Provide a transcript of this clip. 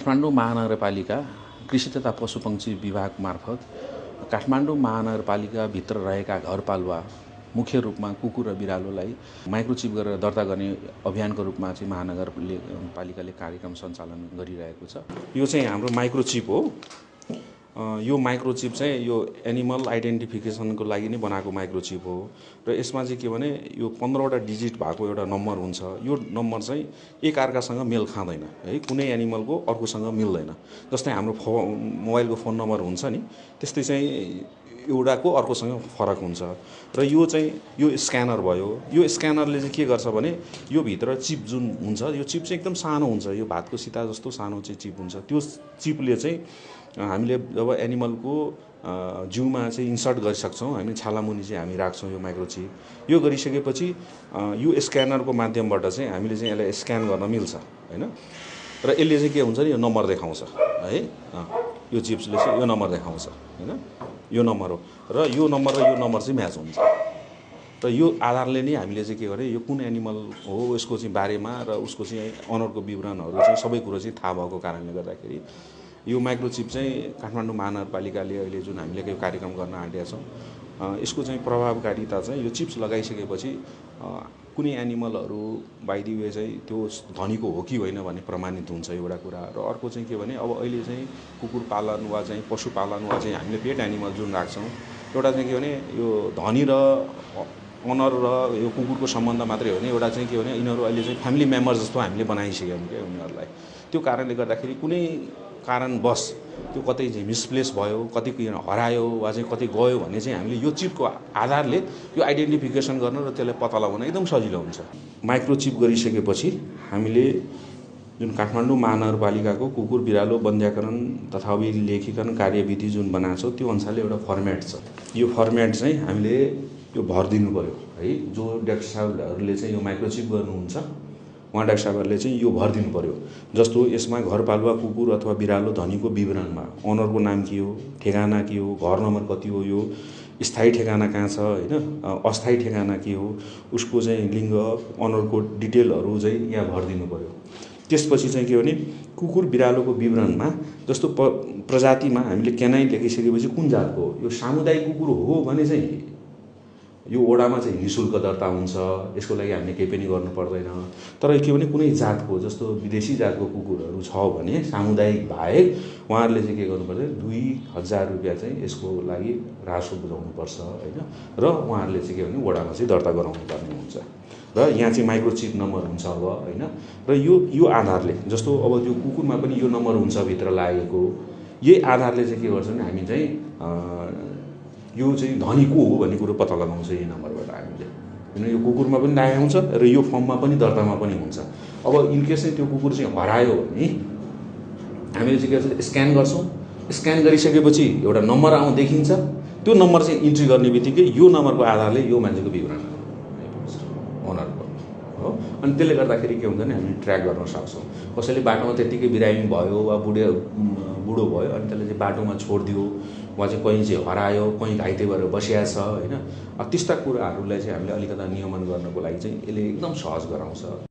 काठमाडौँ महानगरपालिका कृषि तथा पशुपक्षी विभाग मार्फत काठमाडौँ महानगरपालिकाभित्र रहेका घरपालुवा मुख्य रूपमा कुकुर र बिरालोलाई माइक्रोचिप गरेर दर्ता गर्ने अभियानको रूपमा चाहिँ महानगरपालिकाले कार्यक्रम सञ्चालन गरिरहेको छ। यो चाहिँ हाम्रो माइक्रोचिप हो। यो माइक्रोचिप चाहिँ यो एनिमल आइडेन्टिफिकेसनको लागि नै बनाएको माइक्रोचिप हो र यसमा चाहिँ के भने यो 15वटा डिजिट भएको एउटा नम्बर हुन्छ। यो नम्बर चाहिँ एकअर्कासँग मेल खाँदैन है, कुनै एनिमलको अर्कोसँग मिल्दैन। जस्तै हाम्रो मोबाइलको फोन नम्बर हुन्छ नि, त्यस्तै चाहिँ एउटाको अर्कोसँग फरक हुन्छ। र यो चाहिँ यो स्क्यानर भयो। यो स्क्यानरले चाहिँ के गर्छ भने यो भित्र चिप जुन हुन्छ, यो चिप चाहिँ एकदम सानो हुन्छ, यो भातको सिता जस्तो सानो चाहिँ चिप हुन्छ। त्यो चिपले चाहिँ हामीले जब एनिमलको जिउमा चाहिँ इन्सर्ट गरिसक्छौँ, हामी छालामुनि चाहिँ हामी राख्छौँ यो माइक्रोचिप। यो गरिसकेपछि यो स्क्यानरको माध्यमबाट चाहिँ हामीले चाहिँ यसलाई स्क्यान गर्न मिल्छ हैन। र यसले चाहिँ के हुन्छ नि, यो नम्बर देखाउँछ है। यो चिप्सले चाहिँ यो नम्बर देखाउँछ हैन, यो नम्बर हो र यो नम्बर चाहिँ म्याच हुन्छ। र यो आधारले नै हामीले चाहिँ के गरे, यो कुन एनिमल हो यसको चाहिँ बारेमा र उसको चाहिँ अनरको विवरणहरू चाहिँ सबै कुरो चाहिँ थाहा भएको कारणले गर्दाखेरि यो माइक्रोचिप चाहिँ काठमाडौँ महानगरपालिकाले अहिले जुन हामीले यो कार्यक्रम गर्न आँटेका छौँ, यसको चाहिँ प्रभावकारिता चाहिँ यो चिप्स लगाइसकेपछि कुनै एनिमलहरू बाइ द वे चाहिँ त्यो धनीको हो कि होइन भन्ने प्रमाणित हुन्छ एउटा कुरा। र अर्को चाहिँ के भने अब अहिले चाहिँ कुकुर पालन वा चाहिँ पशुपालन वा चाहिँ हामीले पेट एनिमल जुन राख्छौँ, एउटा चाहिँ के भने यो धनी र ओनर र यो कुकुरको सम्बन्ध मात्रै हो भने एउटा चाहिँ के भने यिनीहरू अहिले चाहिँ फ्यामिली मेम्बर जस्तो हामीले बनाइसक्यौँ क्या उनीहरूलाई। त्यो कारणले गर्दाखेरि कुनै कारणवश त्यो कतै चाहिँ मिसप्लेस भयो, कतै हरायो वा चाहिँ कतै गयो भने चाहिँ हामीले यो चिपको आधारले यो आइडेन्टिफिकेसन गर्न र त्यसलाई पत्ता लगाउन एकदम सजिलो हुन्छ। माइक्रोचिप गरिसकेपछि हामीले जुन काठमाडौँ महानगरपालिकाको कुकुर बिरालो वन्ध्याकरण तथा अभिलेखीकरण कार्यविधि जुन बनाएको छ त्यो अनुसारले एउटा फर्मेट छ। यो फर्मेट चाहिँ हामीले यो भरिदिनु पर्यो है। जो डाक्टर साहबहरूले चाहिँ यो माइक्रोचिप गर्नुहुन्छ उहाँ डाक्टर साहबहरूले चाहिँ यो भरिदिनु पर्यो। जस्तो यसमा घरपालुवा कुकुर अथवा बिरालो धनीको विवरणमा ओनरको नाम के हो, ठेगाना के हो, घर नम्बर कति हो, यो स्थायी ठेगाना कहाँ छ हैन, अस्थायी ठेगाना के हो, उसको चाहिँ लिङ्ग, ओनरको डिटेलहरू चाहिँ यहाँ भरिदिनु पर्यो। त्यसपछि चाहिँ के भने कुकुर बिरालोको विवरणमा जस्तो प्रजातिमा हामीले क्यानाइन लेखिसकेपछि कुन जातको हो, यो सामुदायिक कुकुर हो भने चाहिँ यो वडामा चाहिँ निःशुल्क दर्ता हुन्छ, यसको लागि हामीले केही पनि गर्नु पर्दैन। तर के भने कुनै जातको जस्तो विदेशी जातको कुकुरहरू छ भने सामुदायिक बाहेक उहाँहरूले चाहिँ के गर्नुपर्छ, 2000 रुपियाँ चाहिँ यसको लागि रासो बुझाउनुपर्छ होइन। र उहाँहरूले चाहिँ के भने वडामा चाहिँ दर्ता गराउनु पर्ने हुन्छ। र यहाँ चाहिँ माइक्रोचिप नम्बर हुन्छ अब होइन। र यो आधारले जस्तो अब त्यो कुकुरमा पनि यो नम्बर हुन्छ भित्र लागेको, यही आधारले चाहिँ के गर्छ भने हामी चाहिँ यो चाहिँ धनी को हो भन्ने कुरो पत्ता लगाउँछ यही नम्बरबाट हामीले। किन यो कुकुरमा पनि लागेको हुन्छ र यो फर्ममा पनि दर्तामा पनि हुन्छ। अब इनकेस चाहिँ त्यो कुकुर चाहिँ हरायो भने हामीले चाहिँ के गर्छ, स्क्यान गर्छौँ। स्क्यान गरिसकेपछि एउटा नम्बर देखिन्छ। त्यो नम्बर चाहिँ इन्ट्री गर्ने बित्तिकै यो नम्बरको आधारले यो मान्छेको विवरण आइपुग्छ ओनरको हो। अनि त्यसले गर्दाखेरि के हुन्छ भने हामी ट्र्याक गर्न सक्छौँ। कसैले बाटोमा त्यत्तिकै बिरामी भयो वा बुढो भयो अनि त्यसले चाहिँ बाटोमा छोडिदियो वा चाहिँ कहीँ चाहिँ हरायो, कहीँ घाइते भएर बसिया छ होइन। त्यस्ता कुराहरूलाई चाहिँ हामीले अलिकता नियमन गर्नको लागि चाहिँ यसले एकदम सहज गराउँछ।